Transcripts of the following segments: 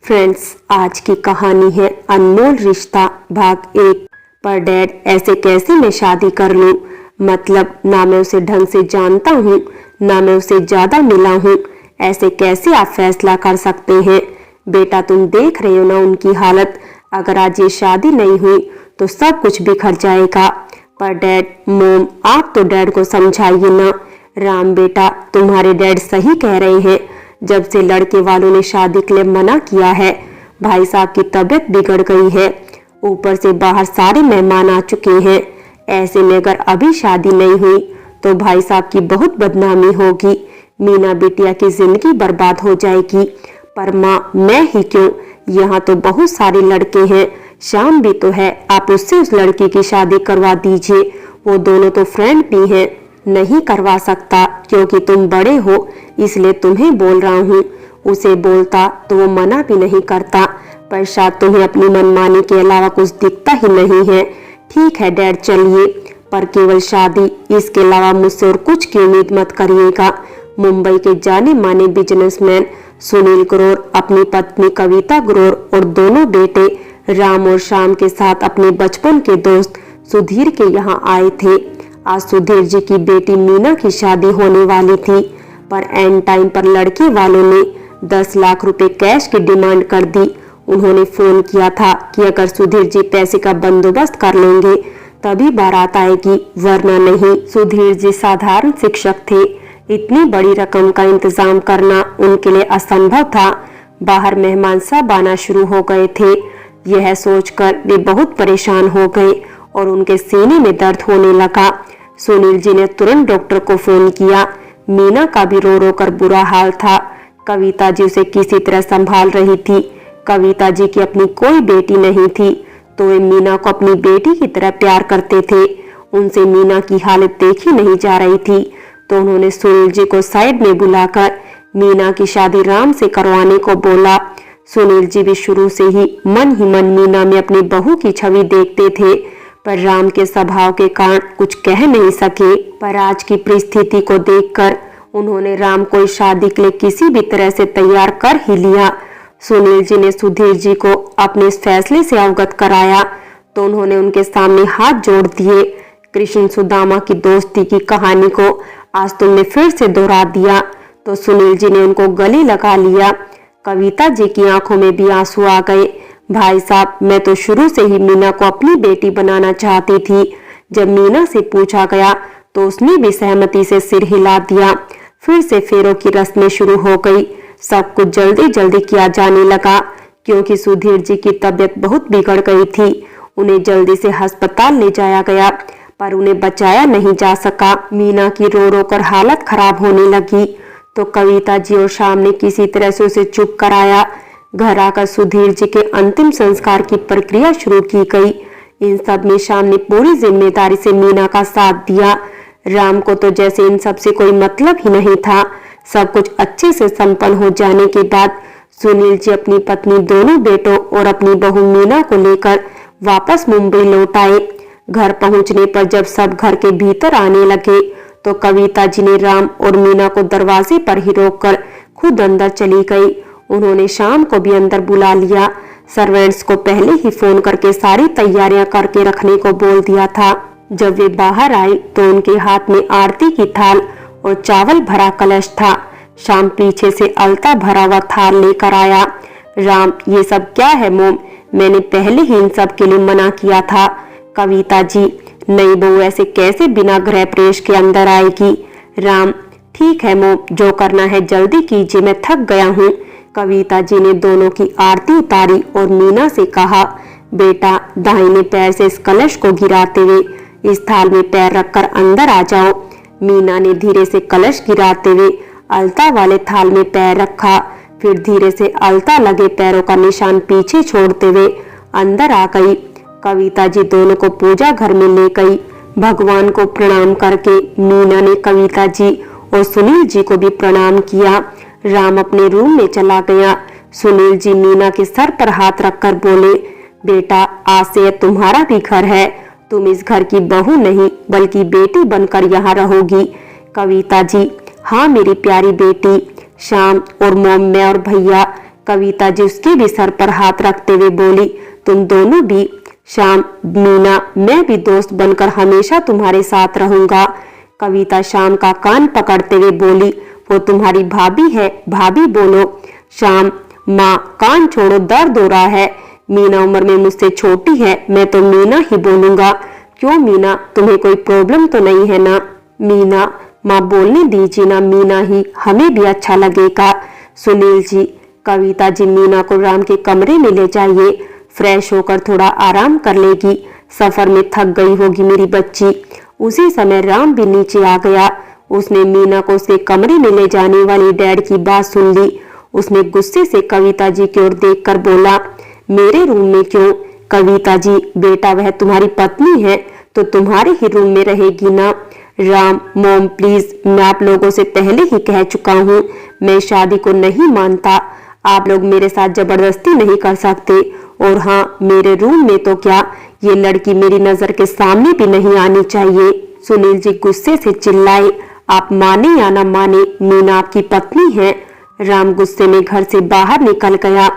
Friends, आज की कहानी है अनमोल रिश्ता भाग 1। पर डैड, ऐसे कैसे मैं शादी कर लूं? मतलब ना मैं उसे ढंग से जानता हूं, ना मैं उसे ज्यादा मिला हूं। ऐसे कैसे आप फैसला कर सकते हैं? बेटा, तुम देख रहे हो ना उनकी हालत। अगर आज ये शादी नहीं हुई तो सब कुछ बिखर जाएगा। पर डैड, मोम, आप तो डैड को समझाइए ना। राम बेटा, तुम्हारे डैड सही कह रहे हैं। जब से लड़के वालों ने शादी के लिए मना किया है, भाई साहब की तबीयत बिगड़ गई है। ऊपर से बाहर सारे मेहमान आ चुके हैं। ऐसे में अगर अभी शादी नहीं हुई तो भाई साहब की बहुत बदनामी होगी। मीना बिटिया की जिंदगी बर्बाद हो जाएगी। पर माँ, मैं ही क्यों? यहाँ तो बहुत सारे लड़के हैं। शाम भी तो है, आप उससे उस लड़की की शादी करवा दीजिए। वो दोनों तो फ्रेंड भी हैं। नहीं करवा सकता क्योंकि तुम बड़े हो, इसलिए तुम्हें बोल रहा हूँ। उसे बोलता तो वो मना भी नहीं करता, पर शायद तुम्हें अपनी मनमानी के अलावा कुछ दिखता ही नहीं है। ठीक है डैड, चलिए, पर केवल शादी, इसके अलावा मुझसे और कुछ की उम्मीद मत करिएगा। मुंबई के जाने माने बिजनेसमैन सुनील ग्रोवर अपनी पत्नी कविता ग्रोवर और दोनों बेटे राम और श्याम के साथ अपने बचपन के दोस्त सुधीर के यहाँ आए थे। आज सुधीर जी की बेटी मीना की शादी होने वाली थी, पर एंड टाइम पर लड़के वालों ने 10 लाख रुपए कैश की डिमांड कर दी। उन्होंने फोन किया था कि अगर सुधीर जी पैसे का बंदोबस्त कर लेंगे तभी बारात आएगी, वरना नहीं। सुधीर जी साधारण शिक्षक थे। इतनी बड़ी रकम का इंतजाम करना उनके लिए असंभव था। बाहर मेहमान सब आना शुरू हो गए थे। यह सोचकर वे बहुत परेशान हो गए और उनके सीने में दर्द होने लगा। सुनील जी ने तुरंत डॉक्टर को फोन किया। मीना का भी रो रो कर बुरा हाल था। कविता जी उसे किसी तरह संभाल रही थी। कविता जी की अपनी कोई बेटी नहीं थी, तो वे मीना को अपनी बेटी की तरह प्यार करते थे। उनसे मीना की हालत देखी नहीं जा रही थी, तो उन्होंने सुनील जी को साइड में बुलाकर मीना की शादी राम से करवाने को बोला। सुनील जी भी शुरू से ही मन मीना में अपनी बहू की छवि देखते थे, पर राम के स्वभाव के कारण कुछ कह नहीं सके। पर आज की परिस्थिति को देखकर उन्होंने राम को इस शादी के लिए किसी भी तरह से तैयार कर ही लिया। सुनील जी ने सुधीर जी को अपने इस फैसले से अवगत कराया, तो उन्होंने उनके सामने हाथ जोड़ दिए। कृष्ण सुदामा की दोस्ती की कहानी को आज तुमने फिर से दोहरा दिया। तो सुनील जी ने उनको गले लगा लिया। कविता जी की आंखों में भी आंसू आ गए। भाई साहब, मैं तो शुरू से ही मीना को अपनी बेटी बनाना चाहती थी। जब मीना से पूछा गया तो उसने भी सहमति से सिर हिला दिया। फिर से फेरों की रस्में शुरू हो गई। सब कुछ जल्दी जल्दी किया जाने लगा, क्योंकि सुधीर जी की तबीयत बहुत बिगड़ गई थी। उन्हें जल्दी से अस्पताल ले जाया गया, पर उन्हें बचाया नहीं जा सका। मीना की रो रो कर हालत खराब होने लगी, तो कविता जी और श्याम ने किसी तरह से उसे चुप कराया। घर आकर सुधीर जी के अंतिम संस्कार की प्रक्रिया शुरू की गई। इन सब में श्याम ने पूरी जिम्मेदारी से मीना का साथ दिया। राम को तो जैसे इन सब से कोई मतलब ही नहीं था। सब कुछ अच्छे से संपन्न हो जाने के बाद सुनील जी अपनी पत्नी, दोनों बेटों और अपनी बहू मीना को लेकर वापस मुंबई लौट आए। घर पहुंचने पर जब सब घर के भीतर आने लगे, तो कविता जी ने राम और मीना को दरवाजे पर ही रोककर खुद अंदर चली गई। उन्होंने शाम को भी अंदर बुला लिया। सर्वेंट्स को पहले ही फोन करके सारी तैयारियां करके रखने को बोल दिया था। जब वे बाहर आई तो उनके हाथ में आरती की थाल और चावल भरा कलश था। शाम पीछे से अलता भरा हुआ थाल लेकर आया। राम, ये सब क्या है मोम? मैंने पहले ही इन सब के लिए मना किया था। कविता जी, नई बहू ऐसे कैसे बिना गृह प्रवेश के अंदर आएगी? राम, ठीक है मोम, जो करना है जल्दी कीजिए, मैं थक गया हूँ। कविता जी ने दोनों की आरती उतारी और मीना से कहा, बेटा, दाहिने पैर से इस कलश को गिराते हुए इस थाल में पैर रखकर अंदर आ जाओ। मीना ने धीरे से कलश गिराते हुए अलता वाले थाल में पैर रखा। फिर धीरे से अलता लगे पैरों का निशान पीछे छोड़ते हुए अंदर आ गई। कविता जी दोनों को पूजा घर में ले गई। भगवान को प्रणाम करके मीना ने कविता जी और सुनील जी को भी प्रणाम किया। राम अपने रूम में चला गया। सुनील जी मीना के सर पर हाथ रखकर बोले, बेटा, आज से यह तुम्हारा भी घर है। तुम इस घर की बहू नहीं बल्कि बेटी बनकर यहाँ रहोगी। कविता जी, हाँ मेरी प्यारी बेटी। श्याम और मोम, मैं और भैया कविता जी उसके भी सर पर हाथ रखते हुए बोली, तुम दोनों भी। श्याम, मीना, मैं भी दोस्त बनकर हमेशा तुम्हारे साथ रहूंगा। कविता श्याम का कान पकड़ते हुए बोली, वो तुम्हारी भाभी है, भाभी बोलो। श्याम, माँ कान छोड़ो, दर्द हो रहा है। मीना उम्र में मुझसे छोटी है, मैं तो मीना ही बोलूंगा। क्यों मीना, तुम्हें कोई प्रॉब्लम तो नहीं है ना? मीना, माँ बोलने दीजिए ना, मीना ही, हमें भी अच्छा लगेगा। सुनील जी, कविता जी मीना को राम के कमरे में ले जाइए, फ्रेश होकर थोड़ा आराम कर लेगी, सफर में थक गई होगी मेरी बच्ची। उसी समय राम भी नीचे आ गया। उसने मीना को उसके कमरे में ले जाने वाली डैड की बात सुन ली। उसने गुस्से से कविता जी की ओर देखकर बोला, मेरे रूम में क्यों? कविता जी, बेटा वह तुम्हारी पत्नी है तो तुम्हारे ही रूम में रहेगी ना। राम, मॉम प्लीज, मैं आप लोगों से पहले ही कह चुका हूँ, मैं शादी को नहीं मानता। आप लोग मेरे साथ जबरदस्ती नहीं कर सकते। और हाँ, मेरे रूम में तो क्या, ये लड़की मेरी नजर के सामने भी नहीं आनी चाहिए। सुनील जी गुस्से से चिल्लाए, आप माने या ना माने, मीना आपकी पत्नी है। राम गुस्से में घर से बाहर निकल गया।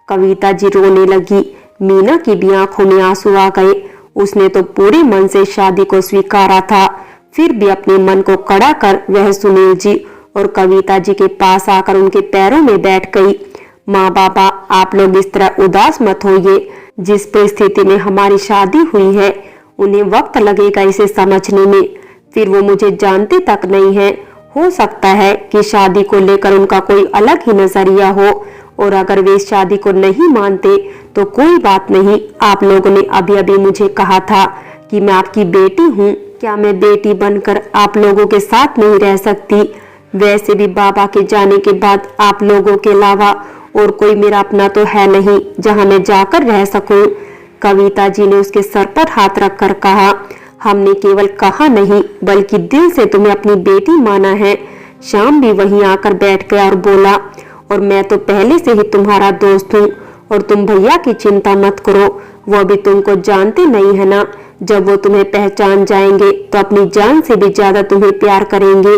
कविता जी रोने लगी। मीना की भी आंखों में आंसू आ गए। उसने तो पूरे मन से शादी को स्वीकारा था, फिर भी अपने मन को कड़ा कर वह सुनील जी और कविता जी के पास आकर उनके पैरों में बैठ गई। माँ बाबा, आप लोग इस तरह उदास मत होइए। जिस परिस्थिति में हमारी शादी हुई है, उन्हें वक्त लगेगा इसे समझने में। फिर वो मुझे जानते तक नहीं है। हो सकता है कि शादी को लेकर उनका कोई अलग ही नजरिया हो, और अगर वे इस शादी को नहीं मानते तो कोई बात नहीं। आप लोगों ने अभी अभी मुझे कहा था कि मैं आपकी बेटी हूँ। क्या मैं बेटी बनकर आप लोगों के साथ नहीं रह सकती? वैसे भी बाबा के जाने के बाद आप लोगों के अलावा और कोई मेरा अपना तो है नहीं जहाँ मैं जाकर रह सकूं। कविता जी ने उसके सर पर हाथ रखकर कहा, हमने केवल कहा नहीं बल्कि दिल से तुम्हें अपनी बेटी माना है। श्याम भी वहीं आकर बैठ गया और बोला, और मैं तो पहले से ही तुम्हारा दोस्त हूँ, और तुम भैया की चिंता मत करो, वो भी तुमको जानते नहीं है ना। जब वो तुम्हें पहचान जाएंगे तो अपनी जान से भी ज्यादा तुम्हें प्यार करेंगे।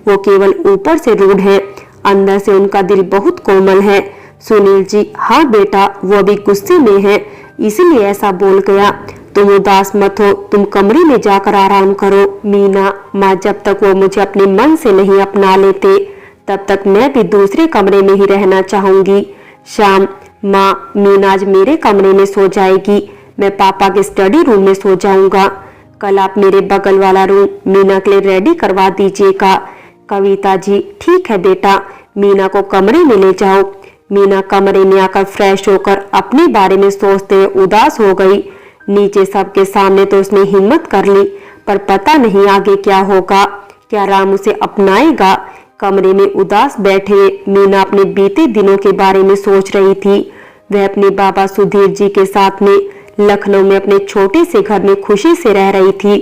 वो केवल ऊपर से रूढ़ है, अंदर से उनका दिल बहुत कोमल है। सुनील जी, हाँ बेटा, वो भी गुस्से में है, इसीलिए ऐसा बोल गया। तुम उदास मत हो, तुम कमरे में जाकर आराम करो। मीना, माँ, जब तक वो मुझे अपने मन से नहीं अपना लेते तब तक मैं भी दूसरे कमरे में ही रहना चाहूंगी। श्याम, माँ, मीना आज मेरे कमरे में सो जाएगी, मैं पापा के स्टडी रूम में सो जाऊंगा। कल आप मेरे बगल वाला रूम मीना के लिए रेडी करवा दीजिएगा। कविता जी, ठीक है बेटा, मीना को कमरे में ले जाओ। मीना कमरे में आकर फ्रेश होकर अपने बारे में सोचते हुए उदास हो गई। नीचे सबके सामने तो उसने हिम्मत कर ली, पर पता नहीं आगे क्या होगा। क्या राम उसे अपनाएगा? कमरे में उदास बैठे मीना अपने बीते दिनों के बारे में सोच रही थी। वह अपने बाबा सुधीर जी के साथ में लखनऊ में अपने छोटे से घर में खुशी से रह रही थी।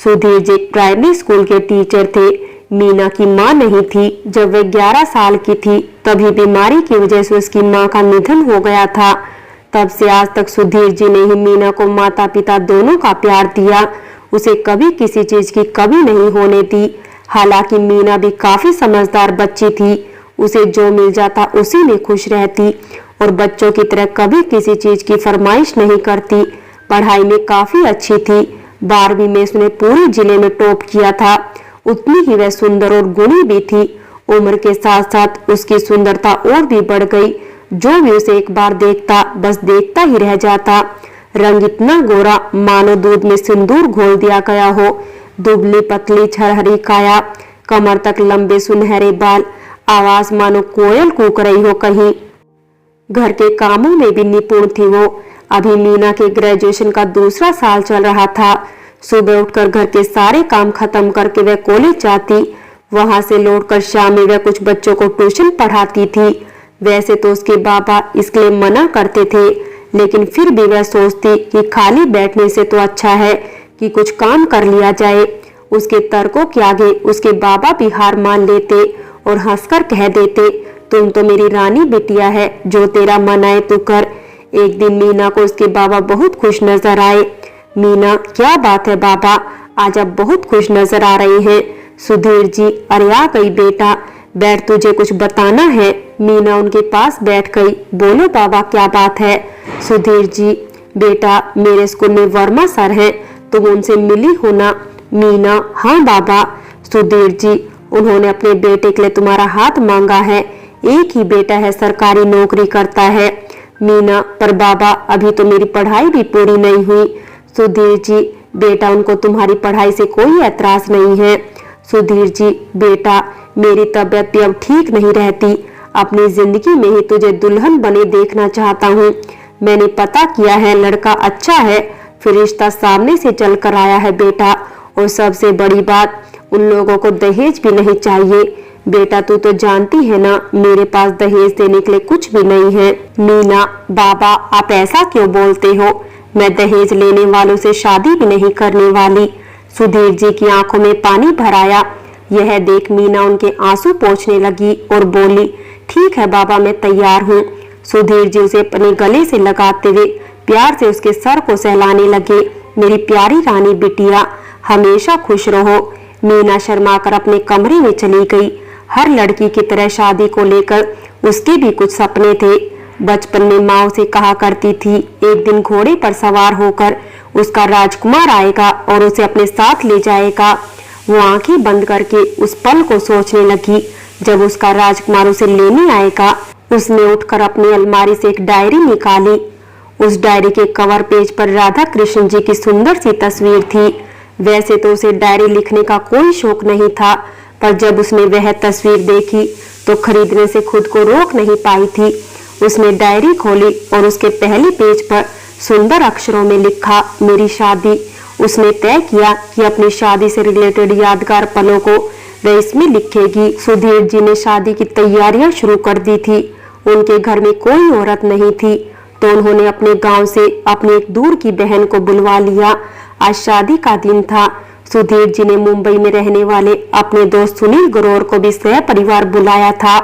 सुधीर जी प्राइमरी स्कूल के टीचर थे। मीना की माँ नहीं थी। जब वह 11 साल की थी तभी बीमारी की वजह से उसकी माँ का निधन हो गया था। तब से आज तक सुधीर जी ने ही मीना को माता पिता दोनों का प्यार दिया। उसे कभी किसी चीज की कमी नहीं होने दी। हालांकि मीना भी काफी समझदार बच्ची थी। उसे जो मिल जाता उसी में खुश रहती और बच्चों की तरह कभी किसी चीज की फरमाइश नहीं करती। पढ़ाई में काफी अच्छी थी। 12वीं में उसने पूरे जिले में टॉप किया था। उतनी ही वह सुंदर और गुणी भी थी। उम्र के साथ साथ उसकी सुंदरता और भी बढ़ गई। जो भी उसे एक बार देखता बस देखता ही रह जाता। रंग इतना गोरा मानो दूध में सिंदूर घोल दिया गया हो। दुबली पतली छरहरी काया, कमर तक लंबे सुनहरे बाल, आवाज मानो कोयल कूक रही हो कहीं। घर के कामों में भी निपुण थी वो। अभी मीना के ग्रेजुएशन का दूसरा साल चल रहा था। सुबह उठकर घर के सारे काम खत्म करके वह कॉलेज जाती। वहां से लौटकर शाम में वह कुछ बच्चों को ट्यूशन पढ़ाती थी। वैसे तो उसके बाबा इसके लिए मना करते थे, लेकिन फिर भी वह सोचती कि खाली बैठने से तो अच्छा है कि कुछ काम कर लिया जाए। उसके तर्कों के आगे उसके बाबा भी हार मान लेते और हंसकर कह देते, तुम तो मेरी रानी बिटिया है, जो तेरा मन आए तू कर। एक दिन मीना को उसके बाबा बहुत खुश नजर आए। मीना, क्या बात है बाबा, आज आप बहुत खुश नजर आ रहे हैं। सुधीर जी, अरे आ गई बेटा, बैठ, तुझे कुछ बताना है। मीना उनके पास बैठ गई। बोलो बाबा, क्या बात है? सुधीर जी, बेटा मेरे स्कूल में वर्मा सर हैं, तुम उनसे मिली हो ना? मीना, हाँ बाबा। सुधीर जी, उन्होंने अपने बेटे के लिए तुम्हारा हाथ मांगा है। एक ही बेटा है, सरकारी नौकरी करता है। मीना, पर बाबा अभी तो मेरी पढ़ाई भी पूरी नहीं हुई। सुधीर जी, बेटा उनको तुम्हारी पढ़ाई से कोई ऐतराज नहीं है। सुधीर जी, बेटा मेरी तबीयत भी अब ठीक नहीं रहती, अपनी जिंदगी में ही तुझे दुल्हन बने देखना चाहता हूँ। मैंने पता किया है, लड़का अच्छा है, फिर रिश्ता सामने से चल कर आया है बेटा। और सबसे बड़ी बात, उन लोगों को दहेज भी नहीं चाहिए। बेटा तू तो जानती है ना, मेरे पास दहेज देने के लिए कुछ भी नहीं है। मीना, बाबा आप ऐसा क्यों बोलते हो? मैं दहेज लेने वालों से शादी भी नहीं करने वाली। सुधीर जी की आंखों में पानी भर आया। यह देख मीना उनके आंसू पोंछने लगी और बोली, ठीक है बाबा, मैं तैयार हूँ। सुधीर जी उसे अपने गले से लगाते हुए प्यार से उसके सर को सहलाने लगे। मेरी प्यारी रानी बिटिया, हमेशा खुश रहो। मीना शर्माकर अपने कमरे में चली गई। हर लड़की की तरह शादी को लेकर उसके भी कुछ सपने थे। बचपन में माँ उसे कहा करती थी, एक दिन घोड़े पर सवार होकर उसका राजकुमार आएगा और उसे अपने साथ ले जाएगा। वो आंखें बंद करके उस पल को सोचने लगी जब उसका राजकुमार उसे लेने आएगा। उसने उठकर अपनी अलमारी से एक डायरी निकाली। उस डायरी के कवर पेज पर राधा कृष्ण जी की सुंदर सी तस्वीर थी। वैसे तो उसे डायरी लिखने का कोई शौक नहीं था, पर जब उसने वह तस्वीर देखी तो खरीदने से खुद को रोक नहीं पाई थी। उसने डायरी खोली और उसके पहले पेज पर सुंदर अक्षरों में लिखा, मेरी शादी। उसने तय किया कि अपनी शादी से रिलेटेड यादगार पलों को वह इसमें लिखेगी। सुधीर जी ने शादी की तैयारियां शुरू कर दी थी। उनके घर में कोई औरत नहीं थी, तो उन्होंने अपने गांव से अपनी एक दूर की बहन को बुलवा लिया। आज शादी का दिन था। सुधीर जी ने मुंबई में रहने वाले अपने दोस्त सुनील ग्रोवर को भी सह परिवार बुलाया था।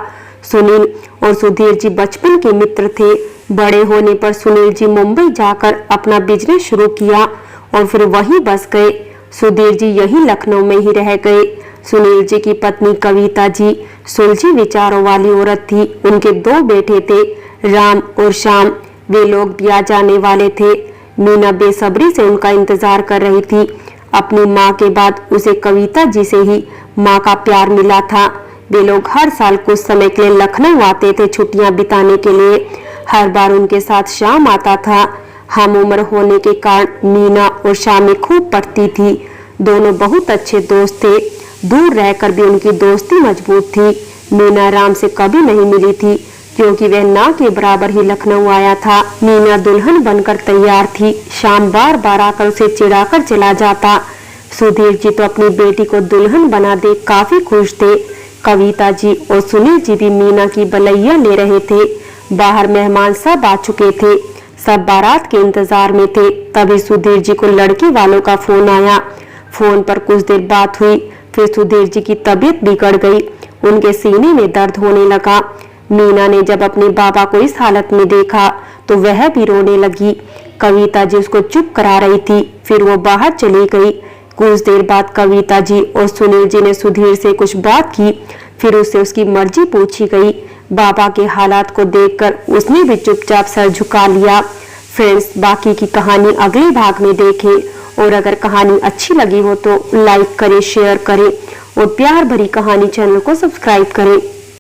सुनील और सुधीर जी बचपन के मित्र थे। बड़े होने पर सुनील जी मुंबई जाकर अपना बिजनेस शुरू किया और फिर वहीं बस गए। सुधीर जी यहीं लखनऊ में ही रह गए। सुनील जी की पत्नी कविता जी सुलझी विचारों वाली औरत थी। उनके 2 बेटे थे, राम और श्याम। वे लोग भी आ जाने वाले थे। मीना बेसब्री से उनका इंतजार कर रही थी। अपनी माँ के बाद उसे कविता जी से ही माँ का प्यार मिला था। वे लोग हर साल कुछ समय के लिए लखनऊ आते थे छुट्टियां बिताने के लिए। हर बार उनके साथ श्याम आता था। हम उम्र होने के कारण मीना और श्याम में खूब पड़ती थी। दोनों बहुत अच्छे दोस्त थे। दूर रहकर भी उनकी दोस्ती मजबूत थी। मीना राम से कभी नहीं मिली थी, क्योंकि वह ना के बराबर ही लखनऊ आया था। मीना दुल्हन बनकर तैयार थी। श्याम बार बार आकर उसे चिढ़ाकर चला जाता। सुधीर जी तो अपनी बेटी को दुल्हन बना देख काफी खुश थे। कविता जी और सुनील जी भी मीना की बलैया ले रहे थे। बाहर मेहमान सब आ चुके थे। सब बारात के इंतजार में थे। तभी सुधीर जी को लड़के वालों का फोन आया। फोन पर कुछ देर बात हुई, फिर सुधीर जी की तबीयत बिगड़ गई। उनके सीने में दर्द होने लगा। मीना ने जब अपने बाबा को इस हालत में देखा तो वह भी रोने लगी। कविता जी उसको चुप करा रही थी, फिर वो बाहर चली गई। कुछ देर बाद कविता जी और सुनील जी ने सुधीर से कुछ बात की, फिर उससे उसकी मर्जी पूछी गई। बाबा के हालात को देखकर उसने भी चुपचाप सर झुका लिया। फ्रेंड्स, बाकी की कहानी अगले भाग में देखें और अगर कहानी अच्छी लगी हो तो लाइक करें, शेयर करें और प्यार भरी कहानी चैनल को सब्सक्राइब करें।